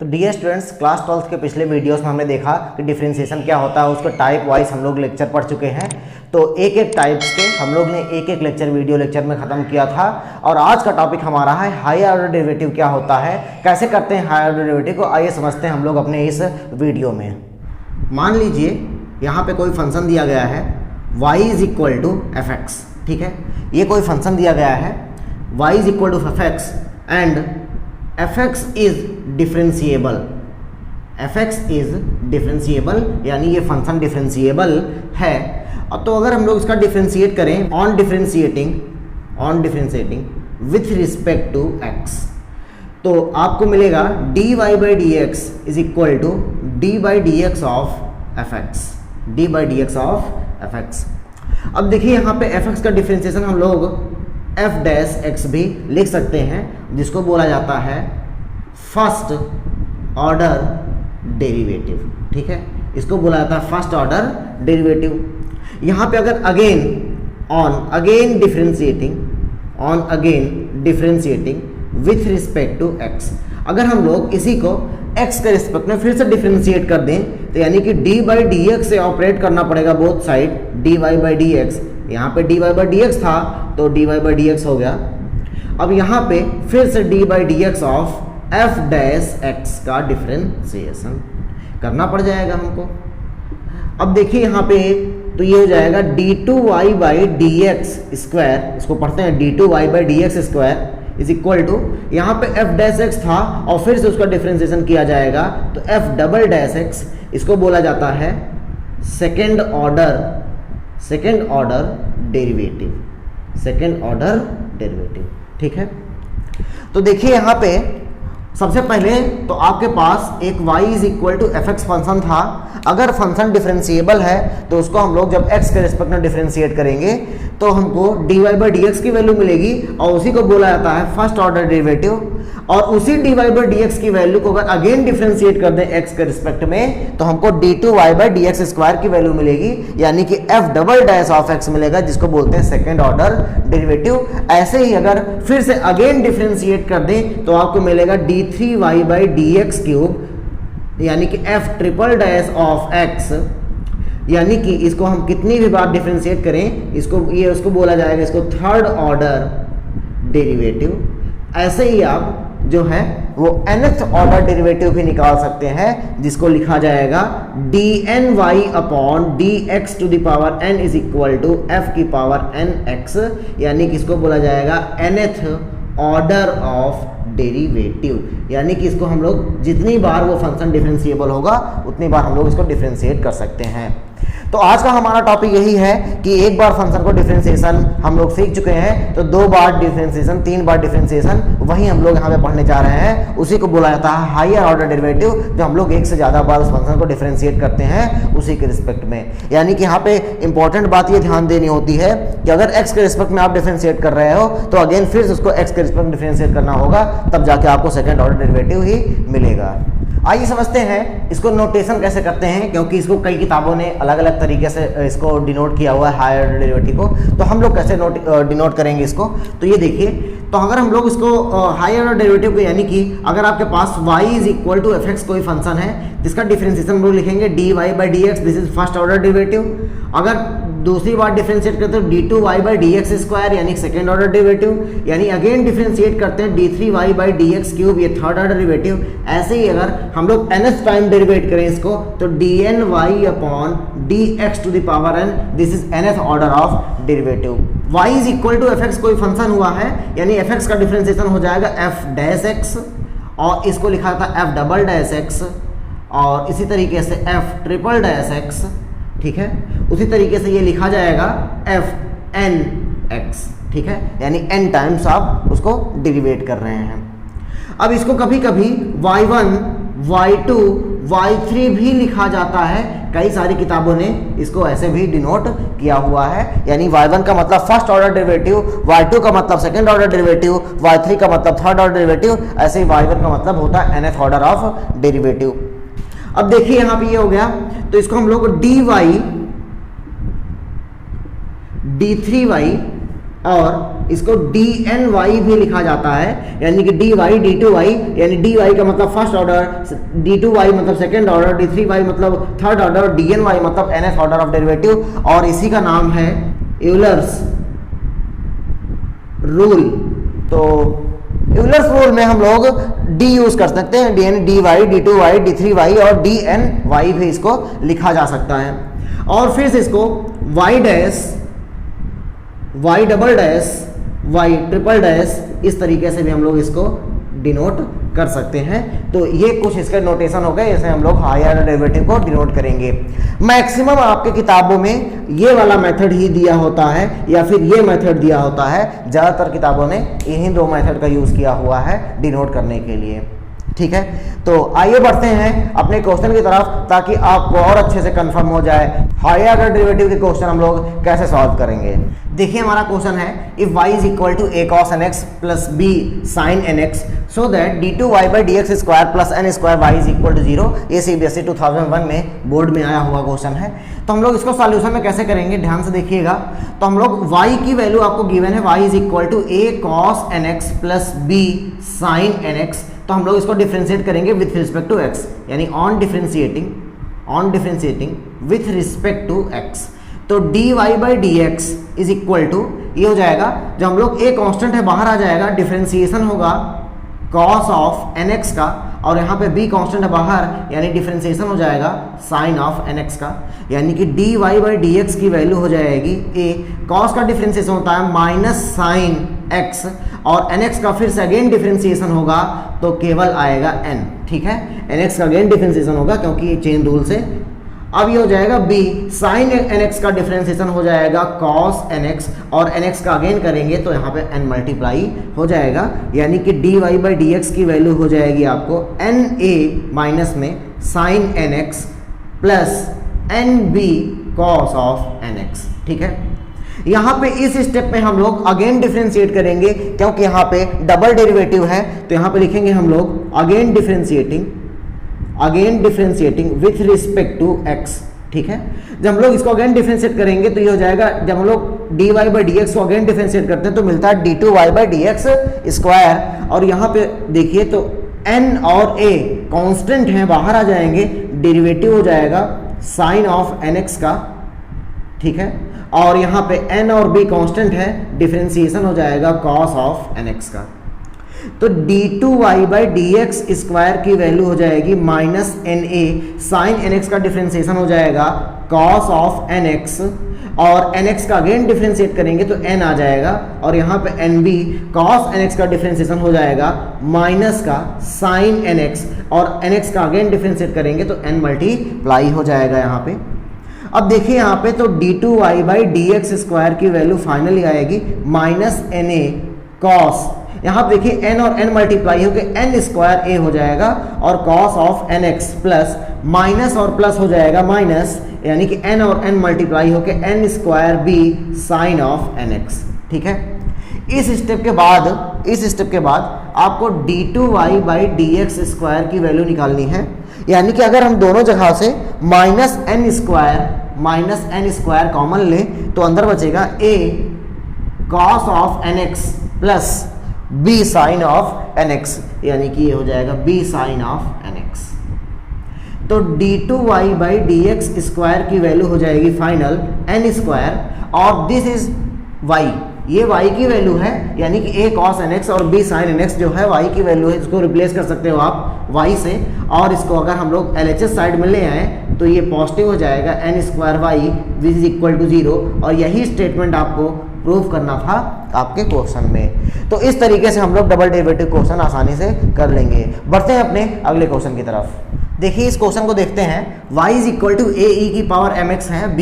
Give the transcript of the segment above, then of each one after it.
तो dear students, class 12 के पिछले वीडियोस में हमने देखा कि डिफरेंशिएशन क्या होता है, उसको टाइप वाइज हम लोग लेक्चर पढ़ चुके हैं। तो एक एक टाइप्स के हम लोग ने एक एक वीडियो लेक्चर में ख़त्म किया था। और आज का टॉपिक हमारा है हायर ऑर्डर डेरिवेटिव क्या होता है, कैसे करते हैं हायर ऑर्डर डेरिवेटिव को। आइए समझते हैं हम लोग अपने इस वीडियो में। मान लीजिए यहाँ पे कोई फंक्शन दिया गया है y is equal to f x, ठीक है। ये कोई फंक्शन दिया गया है y is equal to f x and f x is differentiable. F x is differentiable यानी ये फंक्शन डिफरेंशिएबल है। तो अगर हम लोग इसका डिफरेंशिएट करें on differentiating with respect to x, तो आपको मिलेगा dy by D x is equal to d by D x of f x, d by D x of f x. अब देखिए यहाँ पे एफ एक्स का डिफरेंशिएशन हम लोग एफ डैश एक्स भी लिख सकते हैं, जिसको बोला जाता है फर्स्ट ऑर्डर डेरिवेटिव, ठीक है। इसको बोला जाता है फर्स्ट ऑर्डर डेरिवेटिव। यहाँ पे अगर again differentiating with respect to x, अगर हम लोग इसी को x के रिस्पेक्ट में फिर से डिफरेंशिएट कर दें तो यानी कि dy बाई डी एक्स से ऑपरेट करना पड़ेगा both side, dy by D x. यहाँ पे dy बाई डी एक्स था तो dy बाई डी एक्स हो गया। अब यहाँ पे फिर से dy by D x of f dash x का डिफरेंशिएशन करना पड़ जाएगा हमको। अब देखिए यहाँ पे तो ये हो जाएगा d2y by D x square, इसको पढ़ते हैं d2y by D x square is equal to, यहाँ पे f डैश x था और फिर से उसका डिफरेंशिएशन किया जाएगा तो f डबल डैश x, इसको बोला जाता है सेकेंड ऑर्डर डेरिवेटिव, ठीक है। तो देखिए यहाँ पे सबसे पहले तो आपके पास एक y is equal to f x function था। अगर फंक्शन डिफरेंशिएबल है तो उसको हम लोग जब x के रिस्पेक्ट में डिफरेंशिएट करेंगे तो हमको dy बाई डी एक्स की वैल्यू मिलेगी और उसी को बोला जाता है फर्स्ट ऑर्डर डेरिवेटिव। और उसी dy बाई डी एक्स की वैल्यू को अगर अगेन डिफरेंशिएट कर दें x के रिस्पेक्ट में तो हमको d2y by D x square की वैल्यू मिलेगी, यानी कि f double dash of x मिलेगा, जिसको बोलते हैं सेकेंड ऑर्डर डेरिवेटिव। ऐसे ही अगर फिर से अगेन डिफरेंशिएट कर दें तो आपको मिलेगा d3y by D x cube, यानी कि f triple dash of x, यानी कि इसको हम कितनी भी बार डिफरेंशिएट करें उसको बोला जाएगा इसको थर्ड ऑर्डर डेरिवेटिव। ऐसे ही आप जो है वो nth ऑर्डर डेरिवेटिव भी निकाल सकते हैं, जिसको लिखा जाएगा dny upon dx to the power n is equal to f की पावर nx, यानी कि इसको बोला जाएगा nth ऑर्डर ऑफ डेरिवेटिव। यानी कि इसको हम लोग जितनी बार वो फंक्शन डिफरेंशिएबल होगा उतनी बार हम लोग इसको डिफरेंशिएट कर सकते हैं। तो आज का हमारा टॉपिक यही है कि एक बार फंक्शन को डिफरेंशिएशन हम लोग सीख चुके हैं तो दो बार डिफरेंशिएशन, तीन बार डिफरेंशिएशन, वही हम लोग यहाँ पे पढ़ने जा रहे हैं। उसी को बोला जाता है हायर ऑर्डर डेरिवेटिव, जो हम लोग एक से ज़्यादा बार उस फंक्शन को डिफरेंशिएट करते हैं उसी के रिस्पेक्ट में। यानी कि यहाँ पे इंपॉर्टेंट बात ये ध्यान देनी होती है कि अगर x के रिस्पेक्ट में आप डिफरेंशिएट कर रहे हो तो अगेन फिर से उसको x के रिस्पेक्ट में डिफरेंशिएट करना होगा, तब जाके आपको सेकेंड ऑर्डर डेरिवेटिव ही मिलेगा। आइए समझते हैं इसको नोटेशन कैसे करते हैं, क्योंकि इसको कई किताबों ने अलग अलग तरीके से इसको डिनोट किया हुआ है हायर ऑर्डर डेरिवेटिव को। तो हम लोग कैसे डिनोट करेंगे इसको, तो ये देखिए। तो अगर हम लोग इसको हायर ऑर्डर डेरिवेटिव को, यानी कि अगर आपके पास y is equal to f x कोई फंक्शन है जिसका डिफरेंशिएशन हम लोग लिखेंगे dy by D x, this is first order derivative. अगर दूसरी बार डिफरेंशिएट करते हैं d2y by D x square, यानी सेकेंड ऑर्डर डेरिवेटिव। यानी अगेन डिफरेंशिएट करते हैं d3y by D x cube, ये थर्ड ऑर्डर डेरिवेटिव। ऐसे ही अगर हम लोग nth टाइम डेरिवेट करें इसको तो dny upon dx to the power n, this is nth order of derivative. y is equal to f x कोई फंक्शन हुआ है, यानी एफ एक्स का डिफरेंशिएशन हो जाएगा f डैश x, और इसको लिखा था f डबल डैश x, और इसी तरीके से f ट्रिपल डैश x, ठीक है। उसी तरीके से ये लिखा जाएगा f n x, ठीक है, यानी n टाइम्स आप उसको डेरिवेट कर रहे हैं। अब इसको कभी कभी y1, y2, y3 भी लिखा जाता है, कई सारी किताबों ने इसको ऐसे भी डिनोट किया हुआ है। यानी y1 का मतलब फर्स्ट ऑर्डर डेरिवेटिव, y2 का मतलब सेकेंड ऑर्डर डेरिवेटिव, y3 का मतलब थर्ड ऑर्डर डेरिवेटिव, ऐसे ही y1 का मतलब होता है nth ऑर्डर ऑफ डेरिवेटिव। अब देखिए यहाँ पे ये हो गया, तो इसको हम लोग dy d3y और इसको dny भी लिखा जाता है, यानी कि dy d2y, यानी dy का मतलब फर्स्ट ऑर्डर, d2y मतलब सेकंड ऑर्डर, d3y मतलब थर्ड ऑर्डर, dny मतलब nth ऑर्डर ऑफ डेरिवेटिव, और इसी का नाम है यूलर्स रूल। तो यूलर्स रूल में हम लोग d यूज कर सकते हैं, यानी dy d2y d3y और dny भी इसको लिखा जा सकता है। और फिर से इसको y dash y double dash y triple dash इस तरीके से भी हम लोग इसको डिनोट कर सकते हैं। तो ये कुछ इसके नोटेशन हो गए, इसे हम लोग हायर डेरिवेटिव को डिनोट करेंगे। मैक्सिमम आपके किताबों में ये वाला मेथड ही दिया होता है या फिर ये मेथड दिया होता है, ज़्यादातर किताबों ने इन्हीं दो मेथड का यूज़ किया हुआ है डिनोट करने के लिए। ठीक है, तो आइए बढ़ते हैं अपने क्वेश्चन की तरफ, ताकि आपको और अच्छे से कंफर्म हो जाए हायर ऑर्डर डेरिवेटिव के क्वेश्चन हम लोग कैसे सॉल्व करेंगे। देखिए हमारा क्वेश्चन है, if y is equal to a cos nx plus b sin nx so that d2y by dx square plus n square y is equal to 0। ये CBSE 2001 में बोर्ड में आया हुआ क्वेश्चन है। तो हम लोग इसको सॉल्यूशन में कैसे करेंगे, ध्यान से देखिएगा। तो हम लोग y की वैल्यू आपको गिवन है, y is equal to a cos nx plus b sin nx। तो हम लोग इसको डिफरेंशिएट करेंगे विथ रिस्पेक्ट टू x, यानी on differentiating with respect to x। तो dy by dx is equal to, ये हो जाएगा, जब हम लोग a कांस्टेंट है बाहर आ जाएगा, डिफरेंशिएशन होगा cos ऑफ nx का, और यहाँ पे b कांस्टेंट है बाहर, यानी डिफरेंशिएशन हो जाएगा sin ऑफ nx का, यानी कि dy बाई dx की वैल्यू हो जाएगी a, cos का डिफरेंशिएशन होता है माइनस sin x, और nx का फिर से अगेन डिफरेंशिएशन होगा तो केवल आएगा n। ठीक है, nx का अगेन डिफरेंशिएशन होगा क्योंकि चेन रूल से। अब ये हो जाएगा b sin nx का डिफरेंशिएशन हो जाएगा cos nx, और nx का अगेन करेंगे तो यहाँ पे n मल्टीप्लाई हो जाएगा, यानी कि dy बाई dx की वैल्यू हो जाएगी आपको na माइनस में sin nx plus nb cos of nx। ठीक है, यहाँ पे इस स्टेप में हम लोग अगेन डिफरेंशिएट करेंगे, क्योंकि यहाँ पे डबल डेरिवेटिव है, तो यहाँ पे लिखेंगे हम लोग again differentiating with respect to x। ठीक है, जब हम लोग इसको अगेन डिफरेंशिएट करेंगे तो ये हो जाएगा, जब हम लोग dy बाई dx को अगेन डिफरेंशिएट करते हैं तो मिलता है d2y बाई dx स्क्वायर, और यहाँ पे देखिए तो n और a कांस्टेंट हैं, बाहर आ जाएंगे, डेरिवेटिव हो जाएगा साइन ऑफ nx का। ठीक है, और यहाँ पे n और b कांस्टेंट है, डिफरेंशिएशन हो जाएगा cos ऑफ nx का। तो d2y बाई dx स्क्वायर की वैल्यू हो जाएगी माइनस na, साइन nx का डिफरेंशिएशन हो जाएगा cos ऑफ nx, और nx का अगेन डिफरेंशिएट करेंगे तो n आ जाएगा, और यहाँ पे nb cos nx का डिफरेंशिएशन हो जाएगा माइनस का साइन nx, और nx का अगेन डिफरेंशिएट करेंगे तो n मल्टीप्लाई हो जाएगा यहाँ पे। अब देखिए यहाँ पे तो d2y बाई dx स्क्वायर की वैल्यू फाइनली आएगी माइनस na cos, यहाँ पे देखिए n और n मल्टीप्लाई होकर n स्क्वायर a हो जाएगा, और cos of nx plus minus और प्लस हो जाएगा माइनस, यानी कि n और n मल्टीप्लाई होकर n square b sine of nx। ठीक है, इस स्टेप के बाद आपको d2y बाई dx स्क्वायर की वैल्यू निकालनी है, यानी कि अगर हम दोनों जगह से माइनस n स्क्वायर कॉमन लें तो अंदर बचेगा a cos of nx plus b sine of nx, यानी कि ये हो जाएगा b साइन ऑफ nx। तो d2y बाई dx स्क्वायर की वैल्यू हो जाएगी फाइनल n स्क्वायर, और दिस इज y, ये y की वैल्यू है, यानी कि a cos nx और b sin nx जो है y की वैल्यू है, इसको रिप्लेस कर सकते हो आप y से, और इसको अगर हम लोग LHS साइड में ले आए तो ये पॉजिटिव हो जाएगा n square y which is equal to 0, और यही स्टेटमेंट आपको प्रूव करना था आपके क्वेश्चन में। तो इस तरीके से हम लोग डबल डेरिवेटिव क्वेश्चन आसानी से कर लेंगे। बढ़ते हैं अपने अगले क्वेश्चन की तरफ। देखिए इस क्वेश्चन को देखते हैं, y is equal to a e की पावर mx है, b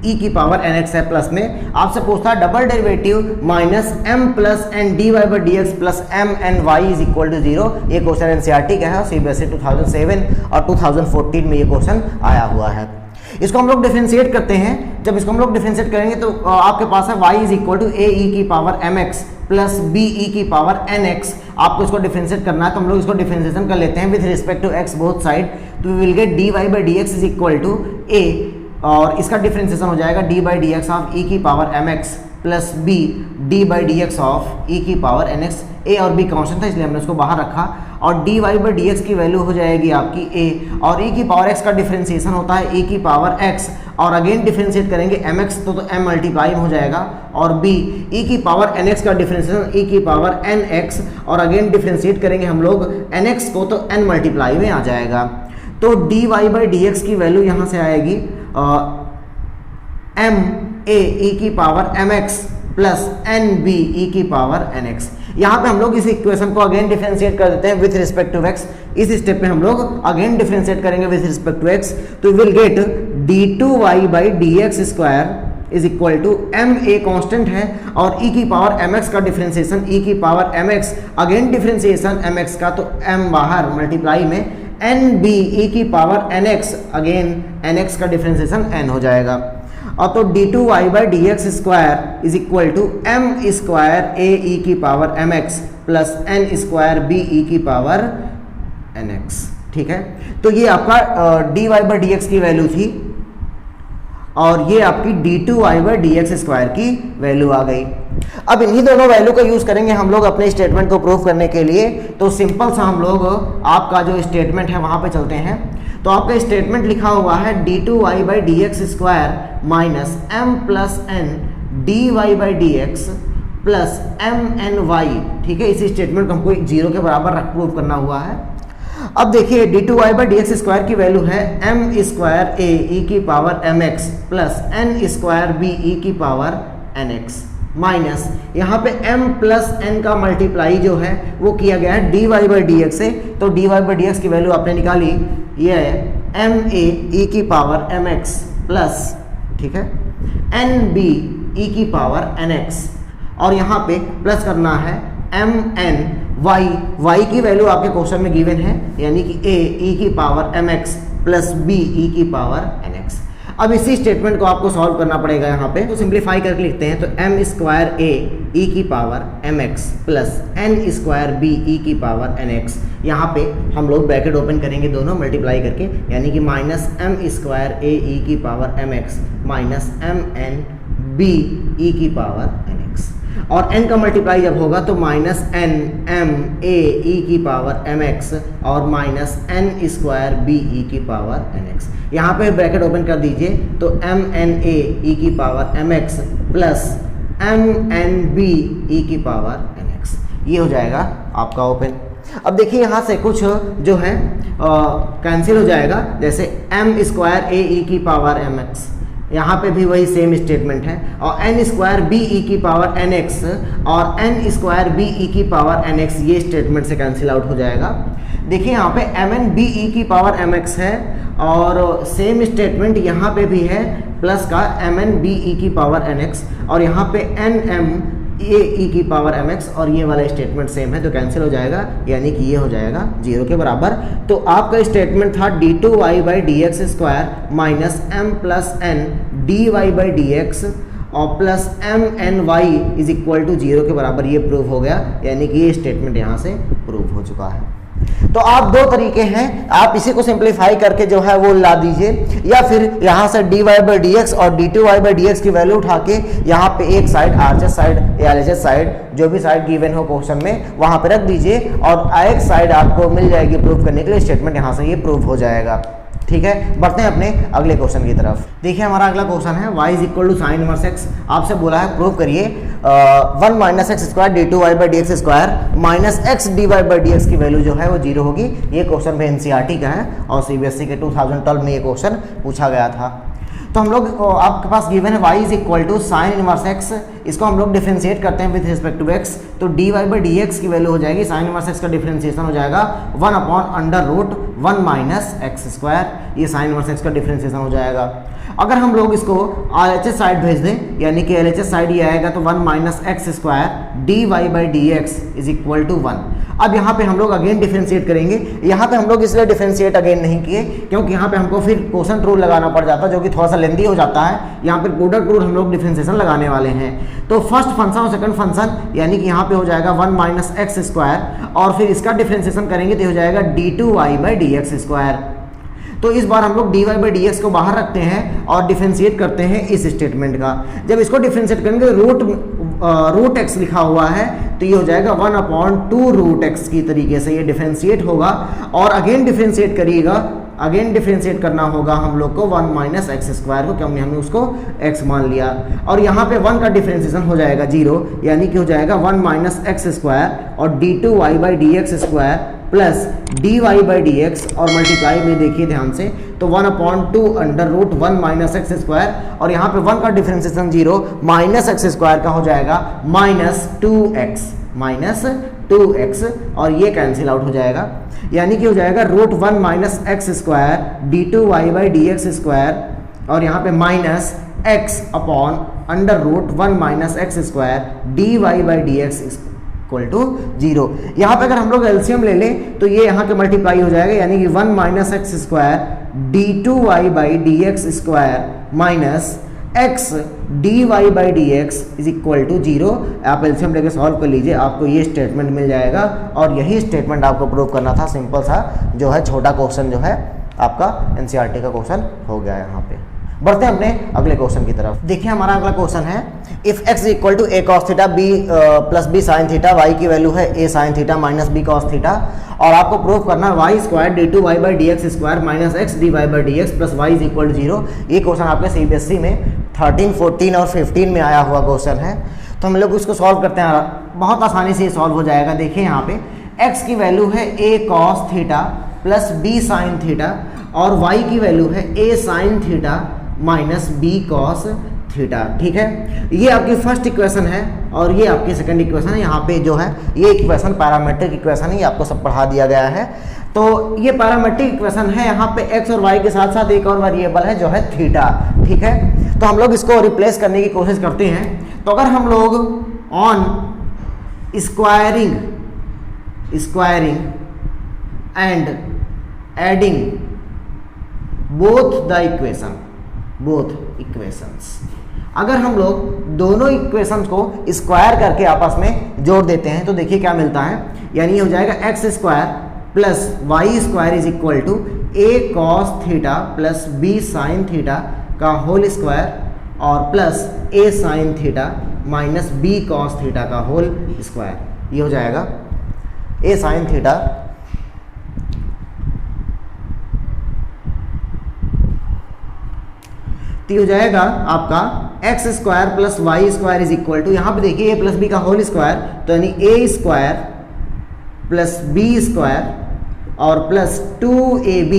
e की पावर nx है, प्लस में आपसे पूछता है double derivative minus m plus n dy by dx plus m n y is equal to 0। ये क्वेश्चन NCERT का है, CBSE 2007 और 2014 में ये क्वेश्चन आया हुआ है। इसको हम लोग डिफरेंशिएट करते हैं, जब इसको हम लोग डिफरेंशिएट करेंगे तो आपके पास है y is equal to a e की power mx plus b e की पावर nx। आपको इसको डिफरेंशिएट करना है, तो हम लोग इसको डिफरेंशिएशन कर लेते हैं with respect to x both side, तो we will get dy by dx is equal to a, और इसका डिफरेंशिएशन हो जाएगा d by dx of e की power mx plus B D by D x of E की power N x. ए और be constant था इसलिए हमने उसको बाहर रखा, और d Y by D x की वैल्यू हो जाएगी आपकी ए, और ई की पावर एक्स का डिफ्रेंसिएशन होता है ई की पावर एक्स, और अगेन डिफ्रेंशिएट करेंगे एम एक्स तो एम मल्टीप्लाई हो जाएगा, और बी ई की पावर एन एक्स का डिफ्रेंसिएशन ई की पावर एन एक्स, और अगेन डिफ्रेंशिएट करेंगे हम लोग एन एक्स को तो एन मल्टीप्लाई में आ जाएगा। तो d Y by D x की वैल्यू यहाँ से आएगी एम ए ई की power M x plus n B E की पावर एन एक्स। यहाँ पे हम लोग इस इक्वेशन को अगेन डिफरेंशिएट कर देते हैं विथ रिस्पेक्ट टू एक्स। इस स्टेप पे हम लोग अगेन डिफरेंशिएट करेंगे विथ रिस्पेक्ट टू एक्स, तो will get d2y by D x square is equal to m a constant है, और ई की पावर एम एक्स का डिफरेंशिएशन ई की power M x, again differentiation m x का तो M बाहर multiply में एन बी ई की power N X, again N X का डिफरेंशिएशन एन हो जाएगा, और तो d2y by D x square is equal to M square ए ई की power M x plus N square B E की पावर एन एक्स। ठीक है, तो ये आपका dy बाई डी एक्स की वैल्यू थी, और ये आपकी d2y by D x square की वैल्यू आ गई। अब इन्हीं दोनों वैल्यू का यूज करेंगे हम लोग अपने स्टेटमेंट को प्रूव करने के लिए। तो सिंपल सा हम लोग आपका जो स्टेटमेंट है वहां पे चलते हैं। तो आपका स्टेटमेंट लिखा हुआ है d2y by D x square minus M plus N D Y by D x plus M N y. ठीक है, इस स्टेटमेंट को हमको 0 के बराबर प्रूव करना हुआ है। अब देखिए d2y by D x square की वैल्यू है एम स्क्वायर ए ई की power M x plus N square B E की पावर एन एक्स माइनस यहाँ पे m प्लस n का मल्टीप्लाई जो है वो किया गया है dy बाई डी एक्स से। तो dy बाई डी एक्स की वैल्यू आपने निकाली, ये है एम ए ई की पावर एम एक्स प्लस, ठीक है, एन बी ई की पावर एन एक्स, और यहाँ पे प्लस करना है एम एन वाई। वाई की वैल्यू आपके क्वेश्चन में गिवन है, यानी कि ए ई की power M x plus b ई की पावर एन एक्स। अब इसी स्टेटमेंट को आपको सॉल्व करना पड़ेगा यहाँ पे। तो सिंप्लीफाई करके लिखते हैं, तो एम स्क्वायर ए ई की power M x plus N square B E की पावर एन एक्स। यहाँ पे हम लोग ब्रैकेट ओपन करेंगे दोनों मल्टीप्लाई करके, यानी कि माइनस एम स्क्वायर ए ई की power M x minus m n B E की पावर एन एक्स, और n का मल्टीप्लाई जब होगा तो माइनस एन एम ए ई की पावर एम एक्स और minus n square B E की पावर एन एक्स। यहाँ पे ब्रैकेट ओपन कर दीजिए, तो एम एन ए ई की power M x plus M n B E की पावर एन एक्स, ये हो जाएगा आपका ओपन। अब देखिए यहाँ से कुछ जो है कैंसिल हो जाएगा, जैसे एम स्क्वायर ए ई की पावर एम एक्स, यहाँ पे भी वही सेम स्टेटमेंट है, और एन स्क्वायर बी ई की पावर एन एक्स और एन स्क्वायर बी ई की पावर एन एक्स, ये स्टेटमेंट से कैंसिल आउट हो जाएगा। देखिए यहाँ पे एम एन बी ई की पावर एम एक्स है, और सेम स्टेटमेंट यहाँ पे भी है प्लस का एम एन बी ई की पावर एन एक्स, और यहाँ पे एन एम ए ई की पावर एम एक्स, और ये वाला स्टेटमेंट सेम है तो कैंसिल हो जाएगा, यानी कि ये हो जाएगा 0 के बराबर। तो आपका स्टेटमेंट था d2y by D x square minus M plus N D Y by D x और plus M N Y is equal to 0 के बराबर, ये प्रूव हो गया, यानी कि ये स्टेटमेंट यहाँ से प्रूव हो चुका है। तो आप दो तरीके हैं, आप इसी को सिंप्लीफाई करके जो है वो ला दीजिए, या फिर यहाँ से dy बाई डी एक्स और d2y बाई डी एक्स की वैल्यू उठा के यहाँ पे एक साइड RHS साइड या LHS साइड, जो भी साइड गिवन हो क्वेश्चन में, वहां पे रख दीजिए, और एक साइड आपको मिल जाएगी प्रूव करने के लिए। स्टेटमेंट यहाँ से ये प्रूव हो जाएगा। ठीक है, बढ़ते हैं अपने अगले क्वेश्चन की तरफ। देखिए हमारा अगला क्वेश्चन है y is equal to sine inverse x। आपसे बोला है प्रूव करिए 1 minus x square d2y by D x square minus x dy by D x की वैल्यू जो है वो 0 होगी। ये क्वेश्चन भी NCERT का है और CBSE के 2012 में ये क्वेश्चन पूछा गया था। तो हम लोग आपके पास गिवन है y is equal to sine inverse x, इसको हम लोग डिफरेंशिएट करते हैं विद रिस्पेक्ट टू x। तो dy बाई डी एक्स की वैल्यू हो जाएगी, साइन इनवर्स x का डिफरेंशिएशन हो जाएगा 1 upon under root 1 minus x square, ये साइन इनवर्स x का डिफरेंशिएशन हो जाएगा। अगर हम लोग इसको RHS साइड भेज दें, यानी कि LHS साइड ये आएगा, तो 1 minus x square d Y by D x is equal to 1। अब यहाँ पे हम लोग अगेन डिफरेंशिएट करेंगे। यहाँ पे हम लोग इसलिए डिफरेंशिएट अगेन नहीं किए क्योंकि यहाँ पे हमको फिर क्वोशंट रूल लगाना पड़ जाता, जो कि थोड़ा सा लेंदी हो जाता है। यहाँ पे प्रोडक्ट रूल हम लोग डिफरेंशिएशन लगाने वाले हैं। तो फर्स्ट फंक्शन और सेकंड फंक्शन, यानी कि यहाँ पे हो जाएगा 1 माइनस एक्स स्क्वायर, और फिर इसका डिफरेंशिएशन करेंगे तो हो जाएगा d2y by D x square. तो इस बार हम लोग dy बाई डी एक्स को बाहर रखते हैं और डिफरेंशिएट करते हैं इस स्टेटमेंट का। जब इसको डिफरेंशिएट करेंगे रूट एक्स लिखा हुआ है तो ये हो जाएगा 1/2 रूट एक्स की तरीके से ये डिफरेंशिएट होगा। और अगेन डिफरेंशिएट करिएगा, अगेन डिफरेंशिएट करना होगा हम लोग को 1 माइनस एक्स स्क्वायर को, क्योंकि हमने उसको x मान लिया। और यहाँ पे 1 का डिफरेंशिएशन हो जाएगा 0, यानी कि हो जाएगा 1 माइनस एक्स स्क्वायर और d2y by D x square plus dy by D x, और मल्टीप्लाई में देखिए ध्यान से तो 1/2 under root 1 minus x square, और यहाँ पे 1 का डिफरेंशिएशन 0, माइनस एक्स स्क्वायर का हो जाएगा माइनस 2x, और ये कैंसिल आउट हो जाएगा, यानी कि हो जाएगा root 1 minus x square d2y by D x square, और यहाँ पे minus x upon under root 1 minus x square dy by D x equal to 0। यहाँ पे अगर हम लोग एलसीएम ले लें तो ये यहाँ के मल्टीप्लाई हो जाएगा, यानी कि 1 minus x square d2y by D x square minus x dy by D x is equal to 0। आप एलसीएम लेके सॉल्व कर लीजिए, आपको ये स्टेटमेंट मिल जाएगा, और यही स्टेटमेंट आपको प्रूव करना था। सिंपल सा जो है छोटा क्वेश्चन जो है आपका एनसीईआरटी का क्वेश्चन हो गया यहाँ पे। बढ़ते हैं अपने अगले क्वेश्चन की तरफ। देखिए हमारा अगला क्वेश्चन है, if x equal to a cos theta b plus b sin theta, y की वैल्यू है a sin theta minus b cos theta, और आपको प्रूव करना है y square d2y by D x square minus x dy by D x plus y is equal to 0। ये question आपके CBSE में 13, 14 और 15 में आया हुआ क्वेश्चन है। तो हम लोग उसको सॉल्व करते हैं, बहुत आसानी से सॉल्व हो जाएगा। देखिए यहाँ पे x की वैल्यू है a cos theta plus b sin theta, और y की वैल्यू है a sin theta minus b cos theta. ठीक है, ये आपकी फर्स्ट इक्वेशन है और ये आपकी सेकंड इक्वेशन है। यहाँ पे जो है ये इक्वेशन पैरामेट्रिक इक्वेशन है, ये आपको सब पढ़ा दिया गया है। तो ये पैरामेट्रिक इक्वेशन है, यहाँ पे x और y के साथ साथ एक और वेरिएबल है जो है थीटा। ठीक है, तो हम लोग इसको रिप्लेस करने की कोशिश करते हैं। तो अगर हम लोग on squaring and adding both equations, अगर हम लोग दोनों इक्वेशंस को स्क्वायर करके आपस में जोड़ देते हैं तो देखिए क्या मिलता है, यानी हो जाएगा x square plus Y square is equal to a cos theta plus b sin theta का होल स्क्वायर और plus a sin theta minus b cos theta का होल स्क्वायर। ये हो जाएगा a sin थीटा तो हो जाएगा आपका X square plus Y square is equal to, यहाँ पे देखिए ए प्लस बी का होल स्क्वायर, तो यानी A square plus B square और प्लस 2ab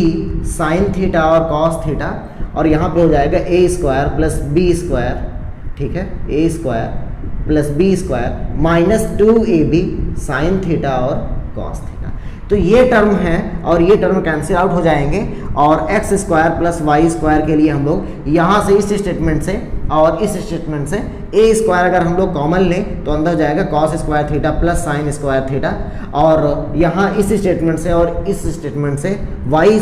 साइन थीटा और कॉस थीटा, और यहाँ पे हो जाएगा A square plus B square, ठीक है, A square plus B square minus 2ab sine theta और कॉस थीटा। तो ये टर्म है और ये टर्म कैंसिल आउट हो जाएंगे, और x square plus Y square के लिए हम लोग यहाँ से इस स्टेटमेंट से और इस स्टेटमेंट से ए स्क्वायर अगर हम लोग कॉमन लें तो अंदर जाएगा cos square theta plus sign square theta, और यहाँ इस स्टेटमेंट से और इस स्टेटमेंट से वाई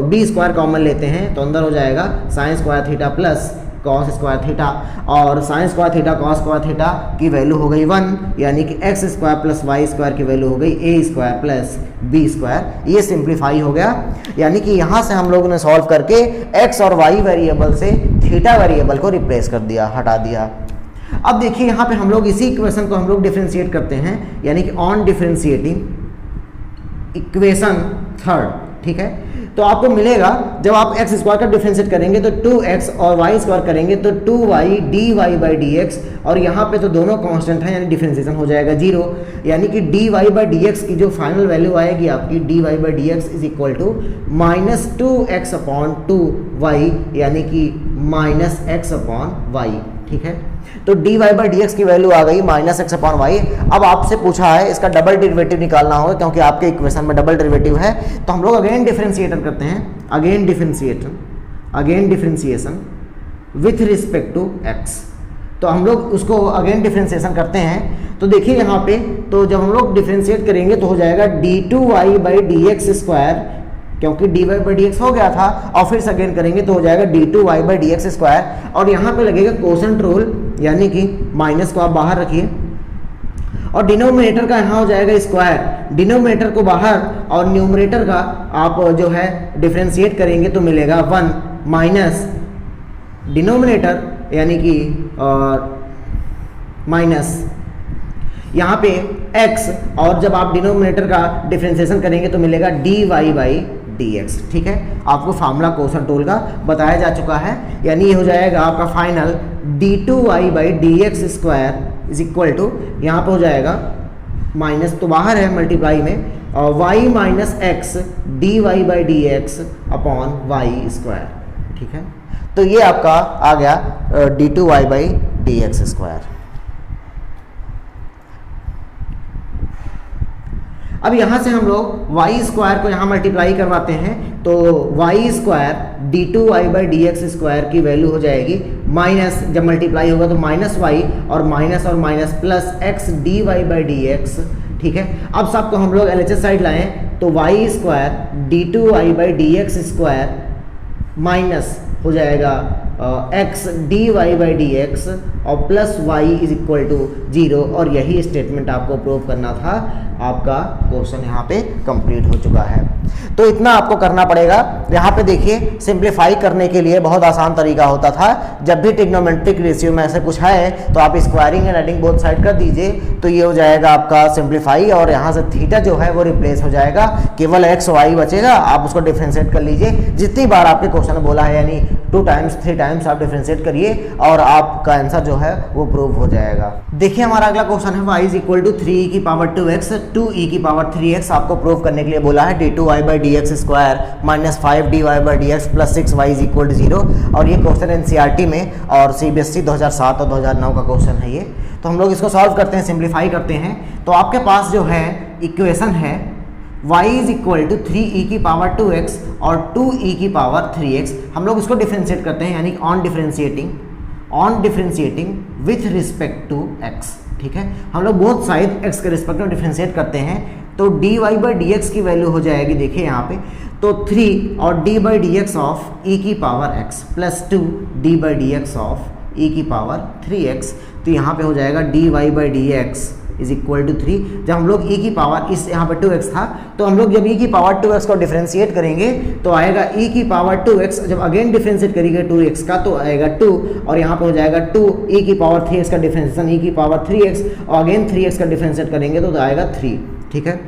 बी स्क्वायर कॉमन लेते हैं तो अंदर हो जाएगा sine square theta plus cos square theta, और sine square theta cos square theta की वैल्यू हो गई 1, यानी कि X square plus Y square की वैल्यू हो गई A square plus B square. ये सिंप्लीफाई हो गया, यानी कि यहाँ से हम लोगों ने सॉल्व करके एक्स और वाई वेरिएबल से थीटा वेरिएबल को रिप्लेस कर दिया, हटा दिया। अब देखिए यहाँ पे हम लोग इसी इक्वेशन को हम लोग डिफरेंशिएट करते हैं, यानी कि ऑन डिफरेंशिएटिंग इक्वेशन थर्ड। ठीक है, तो आपको मिलेगा जब आप एक्स स्क्वायर का डिफरेंशिएट करेंगे तो 2x और वाई स्क्वायर करेंगे तो 2y dy by D x, और यहाँ पे तो दोनों कांस्टेंट हैं यानी डिफरेंशिएशन हो जाएगा 0, यानी कि dy बाई डी एक्स की जो फाइनल वैल्यू आएगी आपकी dy by D x is equal to minus 2x upon 2y, यानी कि माइनस x अपॉन y। ठीक है, तो dy बाई डी एक्स की वैल्यू आ गई माइनस एक्स अपॉन वाई। अब आपसे पूछा है इसका डबल डेरिवेटिव निकालना होगा, क्योंकि आपके इक्वेशन में डबल डेरिवेटिव है, तो हम लोग अगेन डिफरेंशिएशन करते हैं, again differentiation with respect to x। तो हम लोग उसको अगेन डिफरेंशिएशन करते हैं, तो देखिए यहाँ पे तो जब हम लोग डिफरेंशिएट करेंगे तो हो जाएगा d2y by D x square, क्योंकि dy बाई डी एक्स हो गया था, और फिर से अगेन करेंगे तो हो जाएगा d2y by D x square, और यहाँ पे लगेगा कोसेंट रूल, यानी कि माइनस को आप बाहर रखिए और डिनोमिनेटर का यहाँ हो जाएगा स्क्वायर, डिनोमिनेटर को बाहर और न्यूमरेटर का आप जो है डिफरेंशिएट करेंगे तो मिलेगा 1 माइनस डिनोमिनेटर यानी कि माइनस यहाँ पे x, और जब आप डिनोमिनेटर का डिफरेंशिएशन करेंगे तो मिलेगा dy बाई dx। ठीक है, आपको फार्मूला कोसेंट रूल का बताया जा चुका है, यानी ये हो जाएगा आपका final d2y by dx square is equal to, यहाँ पे हो जाएगा माइनस तो बाहर है मल्टीप्लाई में, और y minus x dy by dx upon y square. ठीक है, तो ये आपका आ गया d2y बाई dx स्क्वायर। अब यहाँ से हम लोग y स्क्वायर को यहाँ मल्टीप्लाई करवाते हैं, तो y square d2y by dx square की वैल्यू हो जाएगी माइनस, जब मल्टीप्लाई होगा तो माइनस y और minus plus x dy by dx। ठीक है, अब सबको हम लोग LHS साइड लाएं तो y square d2y by dx square minus हो जाएगा x dy बाई dx और plus y is equal to 0, और यही स्टेटमेंट आपको प्रूव करना था। आपका क्वेश्चन यहाँ पे कंप्लीट हो चुका है। तो इतना आपको करना पड़ेगा। यहाँ पे देखिए सिंप्लीफाई करने के लिए बहुत आसान तरीका होता था, जब भी ट्रिग्नोमेट्रिक रेशियो में ऐसे कुछ है तो आप squaring and adding both side कर दीजिए, तो ये हो जाएगा आपका सिंप्लीफाई, और यहाँ से थीटा जो है वो रिप्लेस हो जाएगा, केवल एक्स वाई बचेगा, आप उसको डिफ्रेंशिएट कर लीजिए। जितनी बार आपके क्वेश्चन में बोला है यानी 2 टाइम्स 3 टाइम्स आप डिफ्रेंशिएट करिए और आपका आंसर जो है वो प्रूव हो जाएगा। देखिए हमारा अगला क्वेश्चन है y is equal to 3e की पावर 2x 2e की पावर 3x आपको प्रूव करने के लिए बोला है d2y by dx square minus 5dy by dx plus 6y is equal to 0, और ये क्वेश्चन एनसीईआरटी में और CBSE 2007 और 2009 का क्वेश्चन है ये। तो हम लोग इसको सॉल्व करते हैं, सिंप्लीफाई करते हैं। तो आपके पास जो है इक्वेशन है y is equal to 3e की पावर 2x और 2e की पावर 3x। हम लोग इसको डिफ्रेंशिएट करते हैं, यानी on differentiating with respect to x। ठीक है, हम लोग बोथ साइड x के रिस्पेक्ट में डिफ्रेंशिएट करते हैं, तो dy बाई dx की वैल्यू हो जाएगी, देखिए यहाँ पे तो 3 और d by dx of e की power x plus 2 d by dx of e की पावर 3x। तो यहाँ पे हो जाएगा dy by dx is equal to 3। जब हम लोग e की पावर, इस यहाँ पे 2x था, तो हम लोग जब e की पावर 2x को डिफरेंशिएट करेंगे तो आएगा e की पावर 2x, जब अगेन डिफरेंशिएट करेंगे 2x का तो आएगा 2, और यहाँ पे हो जाएगा 2 e की पावर 3x का डिफरेंशिएशन e की पावर 3x, और अगेन 3x का डिफरेंशिएट करेंगे तो आएगा 3। ठीक है,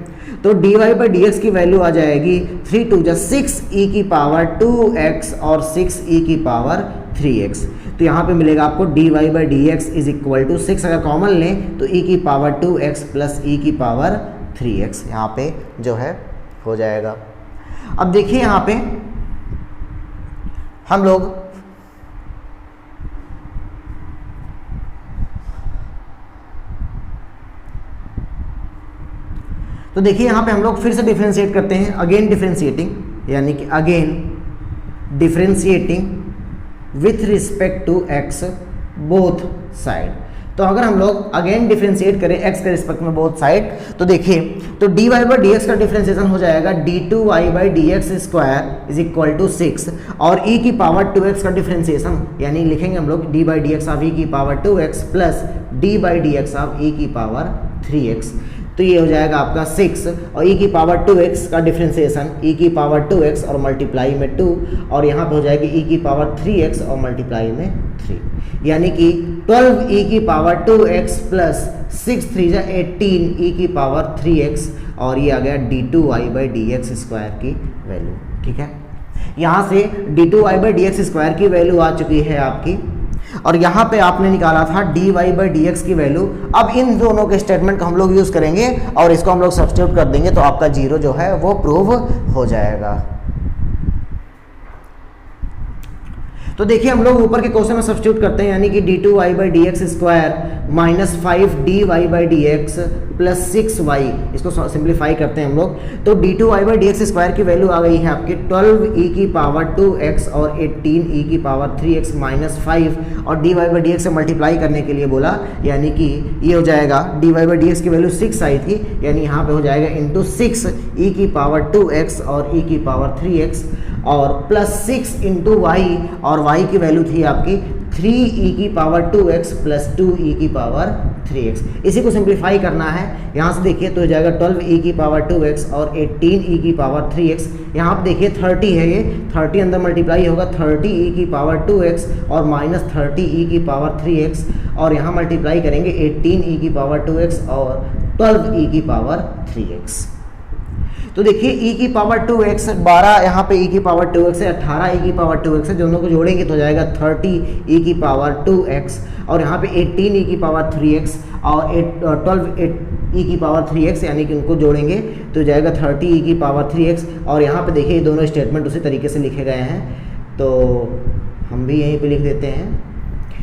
तो dy बाई dx की वैल्यू आ जाएगी 3 2 जा 6 e की पावर 2x और 6 e की पावर 3x। तो यहाँ पे मिलेगा आपको dy by dx is equal to 6, अगर कॉमन लें तो e की पावर 2x प्लस e की पावर 3x यहाँ पे जो है हो जाएगा। अब देखिए यहाँ पे हम लोग तो देखिए यहाँ पे हम लोग फिर से डिफरेंशिएट करते हैं, अगेन डिफरेंशिएटिंग, यानी कि again differentiating with respect to x both side. तो अगर हम लोग अगेन डिफरेंशिएट करें x के रिस्पेक्ट में बोथ साइड, तो देखिए तो dy बाई dx का डिफरेंशिएशन हो जाएगा d2y by dx square is equal to 6, और e की पावर 2x का डिफरेंशिएशन यानी लिखेंगे हम लोग d by dx of e की power 2x plus d by dx of e की पावर 3x। तो ये हो जाएगा आपका 6, और e की पावर 2x का डिफरेंशिएशन e की पावर 2x और मल्टीप्लाई में 2, और यहाँ पे हो जाएगी e की पावर 3x और मल्टीप्लाई में 3, यानी कि 12 e की पावर 2x प्लस 6 3 जा 18 e की पावर 3x, और ये आ गया d2y बाई dx स्क्वायर की वैल्यू। ठीक है, यहाँ से d2y बाई dx स्क्वायर की वैल्यू आ चुकी है आपकी, और यहाँ पे आपने निकाला था dy बाई dx की वैल्यू। अब इन दोनों के स्टेटमेंट को हम लोग यूज़ करेंगे और इसको हम लोग सब्स्टिट्यूट कर देंगे, तो आपका 0 जो है वो प्रूव हो जाएगा। तो देखिए हम लोग ऊपर के क्वेश्चन में सब्स्टिट्यूट करते हैं, यानी कि d2y by dx square minus 5dy by dx plus 6y, इसको सिंप्लीफाई करते हैं हम लोग। तो d2y बाई dx स्क्वायर की वैल्यू आ गई है आपकी 12 e की पावर 2x और 18 e की पावर 3x माइनस 5, और dy बाई dx से मल्टीप्लाई करने के लिए बोला, यानी कि ये हो जाएगा dy बाई dx की वैल्यू 6 आई थी, यानी यहाँ पे हो जाएगा इंटू 6 e की पावर 2x और e की पावर 3x, और प्लस 6 इंटू y, और y की वैल्यू थी आपकी 3e की पावर 2x प्लस 2e की पावर 3x। इसी को सिंप्लीफाई करना है, यहाँ से देखिए तो हो जाएगा 12e की पावर 2x और 18e की पावर 3x। यहाँ पे देखिए 30 है, ये 30 अंदर मल्टीप्लाई होगा 30e की पावर 2x और माइनस 30e की पावर 3x, और यहाँ मल्टीप्लाई करेंगे 18e की पावर 2x और 12e की पावर 3x। तो देखिए e की पावर 2x 12, यहाँ पे e की पावर 2x है, 18e की पावर 2x है, दोनों को जोड़ेंगे तो हो जाएगा 30e की पावर 2x, और यहाँ पे 18e की पावर 3x और 12e की पावर 3x, यानी कि उनको जोड़ेंगे तो हो जाएगा 30e की पावर 3x। और यहाँ पे देखिए ये दोनों स्टेटमेंट उसी तरीके से लिखे गए हैं, तो हम भी यहीं पे लिख देते हैं।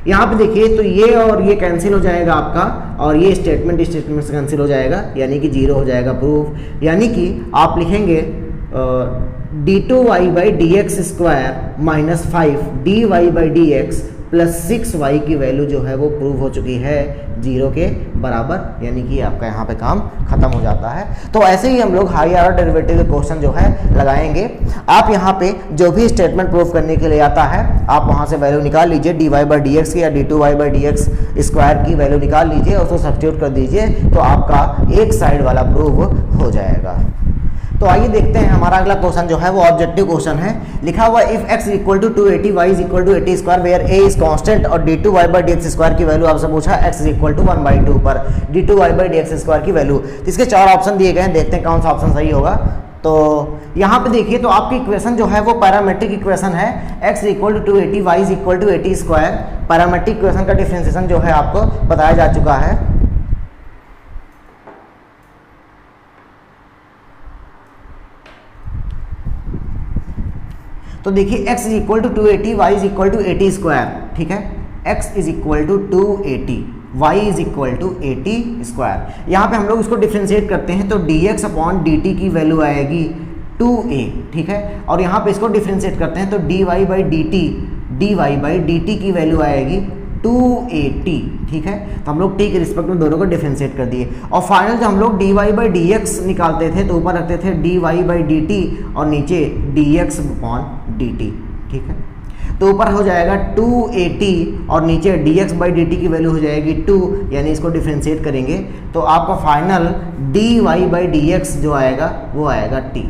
यहाँ पे देखिए तो ये और ये कैंसिल हो जाएगा आपका, और ये स्टेटमेंट से कैंसिल हो जाएगा, यानी कि 0 हो जाएगा प्रूफ। यानी कि आप लिखेंगे d2y by D x square minus 5 dy by D x plus 6y की वैल्यू जो है वो प्रूव हो चुकी है 0 के बराबर, यानी कि आपका यहाँ पे काम खत्म हो जाता है। तो ऐसे ही हम लोग हाई ऑर्डर डेरिवेटिव क्वेश्चन जो है लगाएंगे। आप यहाँ पे जो भी स्टेटमेंट प्रूव करने के लिए आता है आप वहाँ से वैल्यू निकाल लीजिए, dy बाई डी एक्स की या d2y by D x square की वैल्यू निकाल लीजिए, उसको सब्स्टिट्यूट कर दीजिए, तो आपका एक साइड वाला प्रूव हो जाएगा। तो आइए देखते हैं हमारा अगला क्वेश्चन जो है वो ऑब्जेक्टिव क्वेश्चन है। लिखा हुआ if x equal to 280 y is equal to 80 square where a is constant और d2y by D x square की वैल्यू आपसे पूछा x इज इक्वल टू 1/2 पर d2y by D x square की वैल्यू। तो इसके 4 ऑप्शन दिए गए हैं, देखते हैं कौन सा ऑप्शन सही होगा। तो यहाँ पे देखिए तो आपकी इक्वेशन जो है वो पैरामेट्रिक इक्वेशन है, x equal to 280 y is equal to 80 square. Parametric equation का डिफरेंशिएशन जो है आपको बताया जा चुका है। तो देखिए x is equal to 280 y is equal to 80 square, ठीक है, x is equal to 280 y is equal to 80 square. यहाँ पे हम लोग इसको डिफ्रेंशिएट करते हैं तो dx अपॉन dt की वैल्यू आएगी 2a, ठीक है, और यहाँ पे इसको डिफ्रेंशिएट करते हैं तो dy बाई dt की वैल्यू आएगी 280, ठीक है। तो हम लोग t के रिस्पेक्ट में दोनों को डिफरेंशिएट कर दिए, और फाइनल जब हम लोग dy बाई dx निकालते थे तो ऊपर रखते थे dy बाई dt और नीचे dx अपॉन dt, ठीक है। तो ऊपर हो जाएगा 280 और नीचे dx बाई dt की वैल्यू हो जाएगी 2, यानी इसको डिफरेंशिएट करेंगे तो आपका फाइनल dy बाई dx जो आएगा वो आएगा t।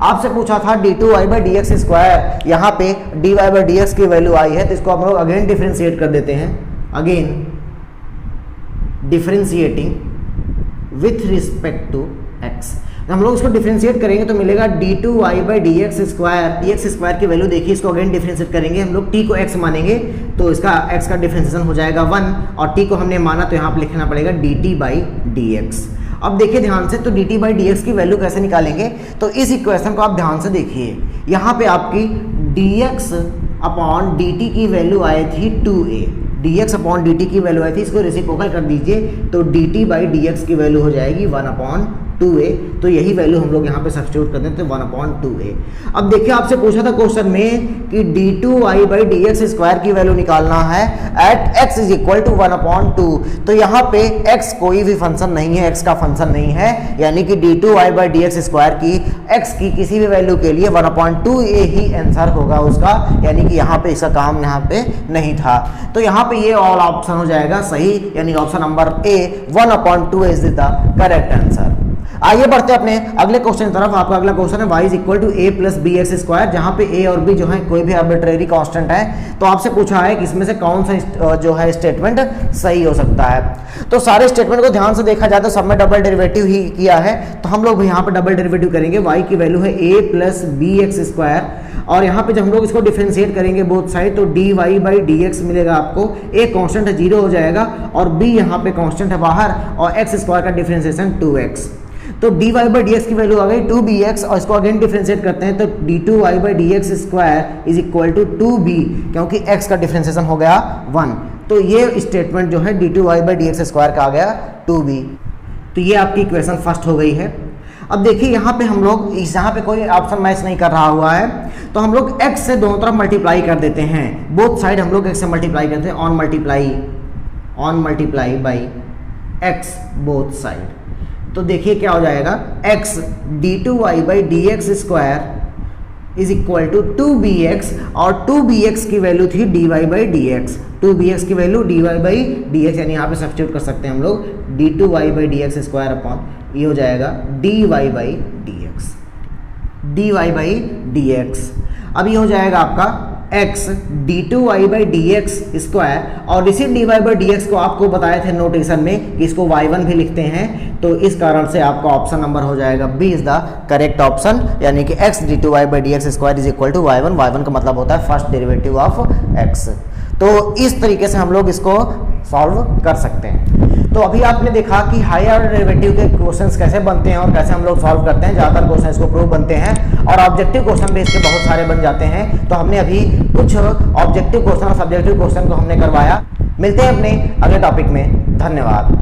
आपसे पूछा था d2y by D x square, यहाँ पे dy बाई डी एक्स की वैल्यू आई है तो इसको हम लोग अगेन डिफरेंशिएट कर देते हैं, again differentiating with respect to x। हम लोग इसको डिफरेंशिएट करेंगे तो मिलेगा d2y by D x square की वैल्यू देखिए, इसको अगेन डिफरेंशिएट करेंगे, हम लोग t को x मानेंगे तो इसका x का डिफरेंशिएशन हो जाएगा 1, और t को हमने माना तो यहाँ पे लिखना पड़ेगा dt बाई डी एक्स। अब देखिए ध्यान से, तो dt बाई डी एक्स की वैल्यू कैसे निकालेंगे, तो इस इक्वेशन को आप ध्यान से देखिए, यहाँ पे आपकी dx अपॉन dt की वैल्यू आई थी 2a, dx अपॉन dt की वैल्यू आई थी, इसको रेसिप्रोकल कर दीजिए तो dt बाई डी एक्स की वैल्यू हो जाएगी 1/2a। तो यही वैल्यू हम लोग यहाँ पे सब्स्टिट्यूट कर देते हैं 1/2a। अब देखिए आपसे पूछा था क्वेश्चन में कि d2y by D x square की वैल्यू निकालना है at x is equal to 1/2। तो यहाँ पे x कोई भी फंक्शन नहीं है, x का फंक्शन नहीं है, यानी कि d2y by D x square की x की किसी भी वैल्यू के लिए 1/2a ही आंसर होगा उसका, यानी कि यहाँ पे इसका काम यहाँ पे नहीं था। तो यहाँ पे ये ऑल ऑप्शन हो जाएगा सही, यानी option number A 1/2 is the correct answer. आइए बढ़ते हैं अपने अगले क्वेश्चन की तरफ। आपका अगला क्वेश्चन है y is equal to a plus b x square, जहाँ पे a और b जो है कोई भी आर्बिट्रेरी कांस्टेंट है। तो आपसे पूछा है कि इसमें से कौन सा जो है स्टेटमेंट सही हो सकता है। तो सारे स्टेटमेंट को ध्यान से देखा जाए तो सब में डबल डेरिवेटिव ही किया है, तो हम लोग यहाँ पे डबल डेरिवेटिव करेंगे। y की वैल्यू है a plus b x square, और यहाँ पे जब हम लोग इसको डिफरेंशिएट करेंगे बोथ साइड तो dy बाई डी एक्स मिलेगा आपको, a कांस्टेंट है 0 हो जाएगा और b यहाँ पे कांस्टेंट है बाहर, और एक्स स्क्वायर का डिफरेंशिएशन 2x। तो dy बाई डी एक्स की वैल्यू आ गई 2bx, और इसको अगेन डिफरेंशिएट करते हैं तो d2y by D x square is equal to 2b, क्योंकि x का डिफरेंशिएशन हो गया 1। तो ये स्टेटमेंट जो है d2y by D x square का आ गया 2b। तो ये आपकी इक्वेशन फर्स्ट हो गई है। अब देखिए यहाँ पे हम लोग यहाँ पे कोई ऑप्शन मैच नहीं कर रहा हुआ है, तो हम लोग x से दोनों तरफ मल्टीप्लाई कर देते हैं, बोथ साइड हम लोग x से मल्टीप्लाई करते हैं, on multiply by x both side. तो देखिए क्या हो जाएगा, x d2y by D x square is equal to 2bx, और 2bx की वैल्यू थी dy by D x. 2bx की value dy by D x, यानी यहाँ पे सब्स्टिट्यूट कर सकते हैं हम लोग d2y by D x square upon ये हो जाएगा dy by D x, dy by D x. अब ये हो जाएगा आपका x d2y by D x square, और इसी dy बाई डी एक्स को आपको बताए थे नोटेशन में कि इसको y1 भी लिखते हैं, तो इस कारण से आपका ऑप्शन नंबर हो जाएगा B is the correct option, यानी कि x d2y by D x square is equal to y1। y1 का मतलब होता है फर्स्ट डेरिवेटिव ऑफ x। तो इस तरीके से हम लोग इसको सॉल्व कर सकते हैं। तो अभी आपने देखा कि हायर ऑर्डर डेरिवेटिव के क्वेश्चंस कैसे बनते हैं और कैसे हम लोग सॉल्व करते हैं। ज़्यादातर क्वेश्चन इसको प्रूव बनते हैं और ऑब्जेक्टिव क्वेश्चन बेस के बहुत सारे बन जाते हैं। तो हमने अभी कुछ ऑब्जेक्टिव क्वेश्चन और सब्जेक्टिव क्वेश्चन को हमने करवाया। मिलते हैं अपने अगले टॉपिक में। धन्यवाद।